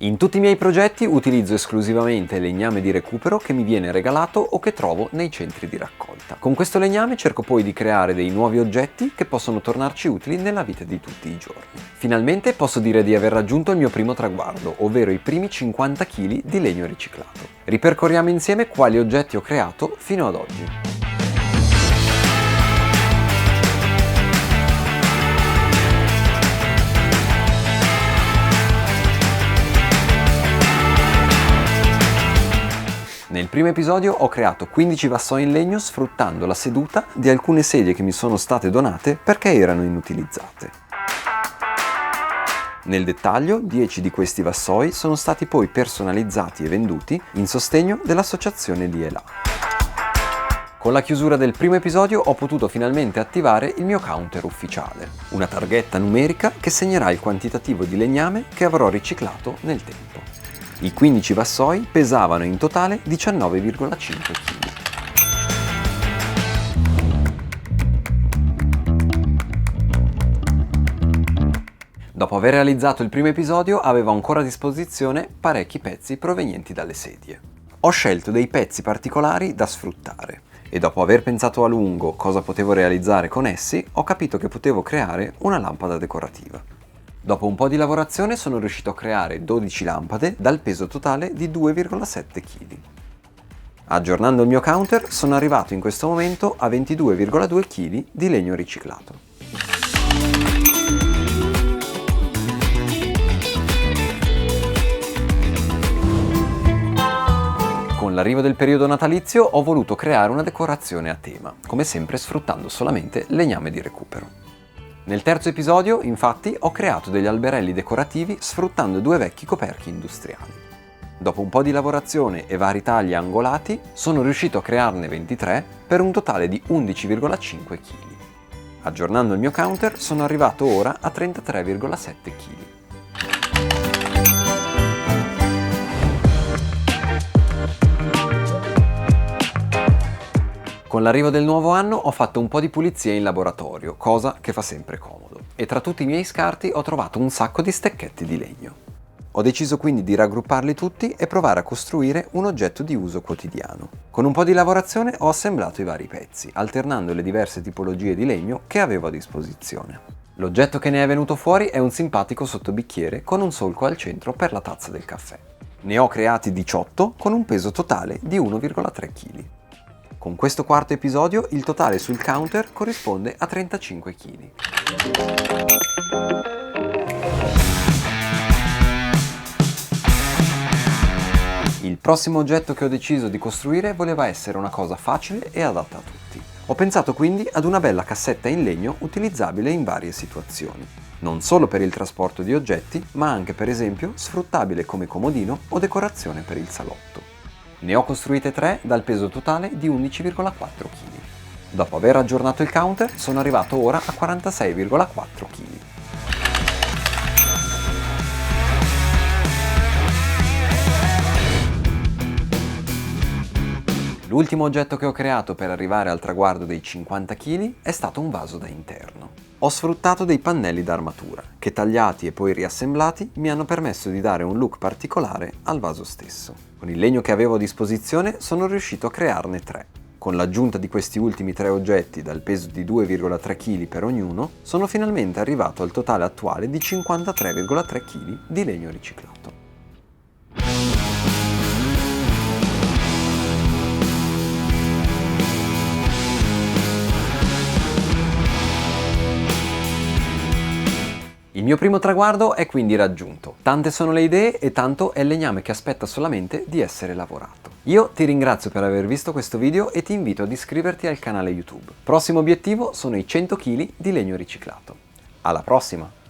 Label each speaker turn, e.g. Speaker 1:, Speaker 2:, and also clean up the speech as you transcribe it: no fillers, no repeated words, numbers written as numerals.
Speaker 1: In tutti i miei progetti utilizzo esclusivamente legname di recupero che mi viene regalato o che trovo nei centri di raccolta. Con questo legname cerco poi di creare dei nuovi oggetti che possono tornarci utili nella vita di tutti i giorni. Finalmente posso dire di aver raggiunto il mio primo traguardo, ovvero i primi 50 kg di legno riciclato. Ripercorriamo insieme quali oggetti ho creato fino ad oggi. Nel primo episodio ho creato 15 vassoi in legno sfruttando la seduta di alcune sedie che mi sono state donate perché erano inutilizzate. Nel dettaglio, 10 di questi vassoi sono stati poi personalizzati e venduti in sostegno dell'associazione Liela. Con la chiusura del primo episodio ho potuto finalmente attivare il mio counter ufficiale, una targhetta numerica che segnerà il quantitativo di legname che avrò riciclato nel tempo. I 15 vassoi pesavano in totale 19,5 kg. Dopo aver realizzato il primo episodio avevo ancora a disposizione parecchi pezzi provenienti dalle sedie. Ho scelto dei pezzi particolari da sfruttare e dopo aver pensato a lungo cosa potevo realizzare con essi, ho capito che potevo creare una lampada decorativa. Dopo un po' di lavorazione sono riuscito a creare 12 lampade dal peso totale di 2,7 kg. Aggiornando il mio counter sono arrivato in questo momento a 22,2 kg di legno riciclato. Con l'arrivo del periodo natalizio ho voluto creare una decorazione a tema, come sempre sfruttando solamente legname di recupero. Nel terzo episodio, infatti, ho creato degli alberelli decorativi sfruttando 2 vecchi coperchi industriali. Dopo un po' di lavorazione e vari tagli angolati, sono riuscito a crearne 23 per un totale di 11,5 kg. Aggiornando il mio counter, sono arrivato ora a 33,7 kg. Con l'arrivo del nuovo anno ho fatto un po' di pulizia in laboratorio, cosa che fa sempre comodo, e tra tutti i miei scarti ho trovato un sacco di stecchetti di legno. Ho deciso quindi di raggrupparli tutti e provare a costruire un oggetto di uso quotidiano. Con un po' di lavorazione ho assemblato i vari pezzi, alternando le diverse tipologie di legno che avevo a disposizione. L'oggetto che ne è venuto fuori è un simpatico sottobicchiere con un solco al centro per la tazza del caffè. Ne ho creati 18 con un peso totale di 1,3 kg. Con questo quarto episodio il totale sul counter corrisponde a 35 kg. Il prossimo oggetto che ho deciso di costruire voleva essere una cosa facile e adatta a tutti. Ho pensato quindi ad una bella cassetta in legno utilizzabile in varie situazioni, non solo per il trasporto di oggetti, ma anche per esempio sfruttabile come comodino o decorazione per il salotto. Ne ho costruite 3 dal peso totale di 11,4 kg. Dopo aver aggiornato il counter sono arrivato ora a 46,4 kg. L'ultimo oggetto che ho creato per arrivare al traguardo dei 50 kg è stato un vaso da interno. Ho sfruttato dei pannelli d'armatura, che tagliati e poi riassemblati mi hanno permesso di dare un look particolare al vaso stesso. Con il legno che avevo a disposizione sono riuscito a crearne 3. Con l'aggiunta di questi ultimi 3 oggetti dal peso di 2,3 kg per ognuno, sono finalmente arrivato al totale attuale di 53,3 kg di legno riciclato. Il mio primo traguardo è quindi raggiunto. Tante sono le idee e tanto è il legname che aspetta solamente di essere lavorato. Io ti ringrazio per aver visto questo video e ti invito ad iscriverti al canale YouTube. Prossimo obiettivo sono i 100 kg di legno riciclato. Alla prossima!